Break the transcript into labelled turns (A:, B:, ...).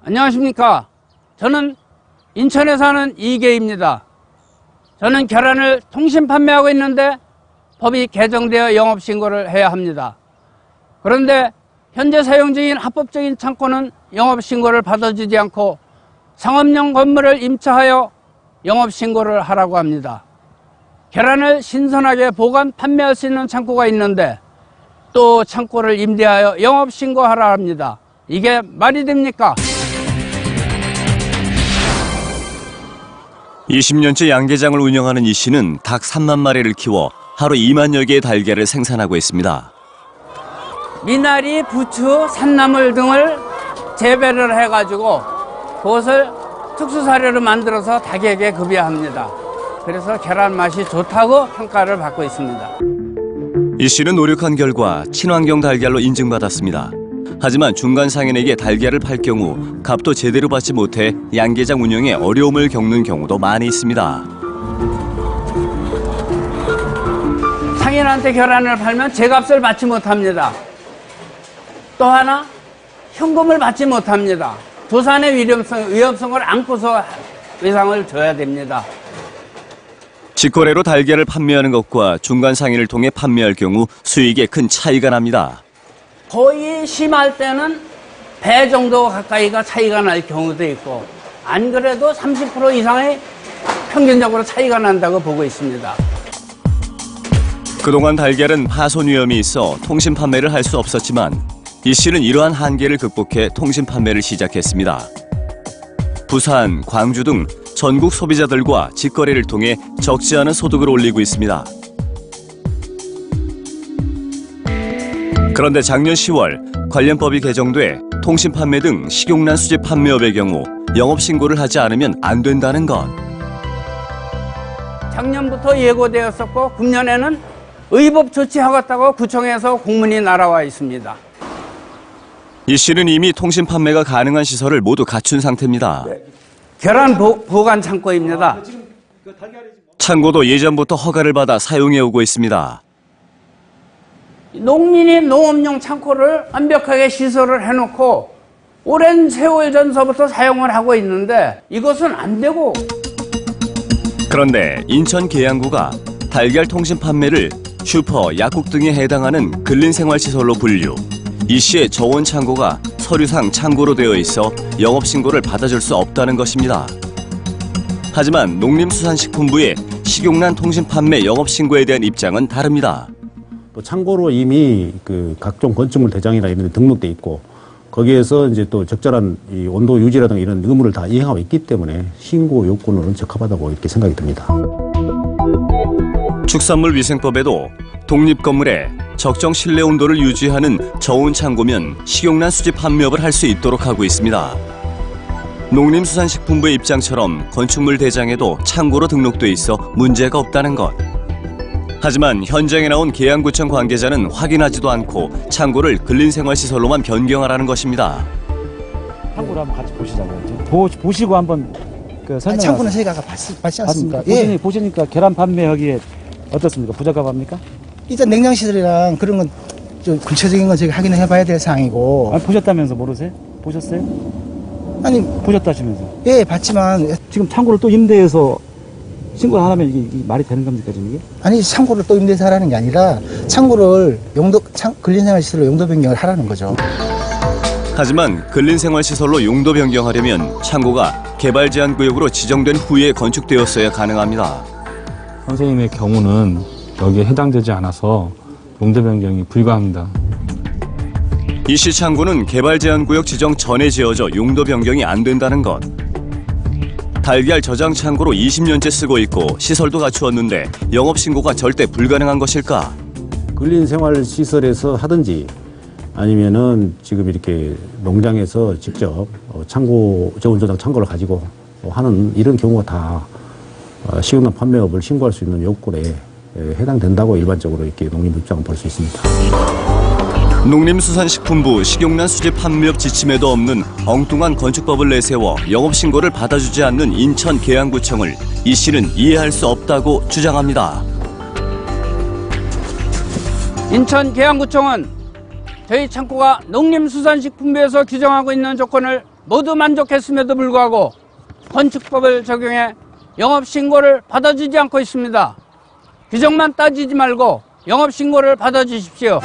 A: 안녕하십니까. 저는 인천에 사는 이계입니다. 저는 계란을 통신 판매하고 있는데 법이 개정되어 영업신고를 해야 합니다. 그런데 현재 사용 중인 합법적인 창고는 영업신고를 받아주지 않고 상업용 건물을 임차하여 영업신고를 하라고 합니다. 계란을 신선하게 보관 판매할 수 있는 창고가 있는데 또 창고를 임대하여 영업신고하라 합니다. 이게 말이 됩니까?
B: 20년째 양계장을 운영하는 이 씨는 닭 3만 마리를 키워 하루 2만여 개의 달걀을 생산하고 있습니다.
A: 미나리, 부추, 산나물 등을 재배를 해가지고 그것을 특수사료로 만들어서 닭에게 급여합니다. 그래서 계란 맛이 좋다고 평가를 받고 있습니다.
B: 이 씨는 노력한 결과 친환경 달걀로 인증받았습니다. 하지만 중간 상인에게 달걀을 팔 경우 값도 제대로 받지 못해 양계장 운영에 어려움을 겪는 경우도 많이 있습니다.
A: 상인한테 계란을 팔면 제값을 받지 못합니다. 또 하나 현금을 받지 못합니다. 도산의 위험성을 안고서 외상을 줘야 됩니다.
B: 직거래로 달걀을 판매하는 것과 중간 상인을 통해 판매할 경우 수익에 큰 차이가 납니다.
A: 거의 심할 때는 배 정도 가까이가 차이가 날 경우도 있고 안 그래도 30% 이상의 평균적으로 차이가 난다고 보고 있습니다.
B: 그동안 달걀은 파손 위험이 있어 통신 판매를 할 수 없었지만 이 씨는 이러한 한계를 극복해 통신 판매를 시작했습니다. 부산, 광주 등 전국 소비자들과 직거래를 통해 적지 않은 소득을 올리고 있습니다. 그런데 작년 10월 관련법이 개정돼 통신 판매 등 식용란 수집 판매업의 경우 영업신고를 하지 않으면 안 된다는 것.
A: 작년부터 예고되었었고 금년에는 의법 조치하겠다고 구청에서 공문이 날아와 있습니다.
B: 이 씨는 이미 통신 판매가 가능한 시설을 모두 갖춘 상태입니다.
A: 계란 보관 창고입니다.
B: 창고도 예전부터 허가를 받아 사용해 오고 있습니다.
A: 농민이 농업용 창고를 완벽하게 시설을 해놓고 오랜 세월 전서부터 사용을 하고 있는데 이것은 안 되고.
B: 그런데 인천 계양구가 달걀 통신 판매를 슈퍼, 약국 등에 해당하는 근린생활시설로 분류. 이 씨의 저온 창고가 서류상 창고로 되어 있어 영업신고를 받아줄 수 없다는 것입니다. 하지만 농림수산식품부의 식용란 통신 판매 영업신고에 대한 입장은 다릅니다.
C: 또 창고로 이미 각종 건축물 대장이나 이런 데 등록돼 있고 거기에서 이제 또 적절한 이 온도 유지라든가 이런 의무를 다 이행하고 있기 때문에 신고 요건으로는 적합하다고 이렇게 생각이 듭니다.
B: 축산물위생법에도 독립건물에 적정 실내 온도를 유지하는 저온 창고면 식용란 수집 판매업을 할 수 있도록 하고 있습니다. 농림수산식품부의 입장처럼 건축물 대장에도 창고로 등록돼 있어 문제가 없다는 것. 하지만 현장에 나온 계양구청 관계자는 확인하지도 않고 창고를 근린생활시설로만 변경하라는 것입니다.
D: 창고를 한번 같이 보시자고요. 보시고 한번 설명하세요.
E: 창고는 저희가 봤지 않습니까? 예.
D: 보시니까 계란 판매하기에 어떻습니까? 부적합합니까?
E: 일단 냉장시설이랑 그런 건 좀 구체적인 건 저희가 확인을 해봐야 될 사항이고.
D: 아니, 보셨다면서 모르세요? 보셨어요?
E: 아니
D: 보셨다시면서?
E: 예, 봤지만
D: 지금 창고를 또 임대해서 신고를 안 하면 이게 말이 되는 겁니까 지금 이게?
E: 아니 창고를 또 임대해서 하라는 게 아니라 창고를 근린생활시설로 용도 변경을 하라는 거죠.
B: 하지만 근린생활시설로 용도 변경하려면 창고가 개발제한구역으로 지정된 후에 건축되었어야 가능합니다.
F: 선생님의 경우는 여기에 해당되지 않아서 용도 변경이 불가합니다.
B: 이 씨 창고는 개발제한구역 지정 전에 지어져 용도 변경이 안 된다는 것. 달걀 저장 창고로 20년째 쓰고 있고 시설도 갖추었는데 영업신고가 절대 불가능한 것일까?
C: 근린생활시설에서 하든지 아니면은 지금 이렇게 농장에서 직접 저온 저장 창고를 가지고 하는 이런 경우가 다 식용란 판매업을 신고할 수 있는 요건에 해당된다고 일반적으로 이렇게 농림 입장은 볼 수 있습니다.
B: 농림수산식품부 식용란 수집 판매업 지침에도 없는 엉뚱한 건축법을 내세워 영업신고를 받아주지 않는 인천 계양구청을 이 씨는 이해할 수 없다고 주장합니다.
A: 인천 계양구청은 저희 창고가 농림수산식품부에서 규정하고 있는 조건을 모두 만족했음에도 불구하고 건축법을 적용해 영업신고를 받아주지 않고 있습니다. 규정만 따지지 말고 영업신고를 받아주십시오.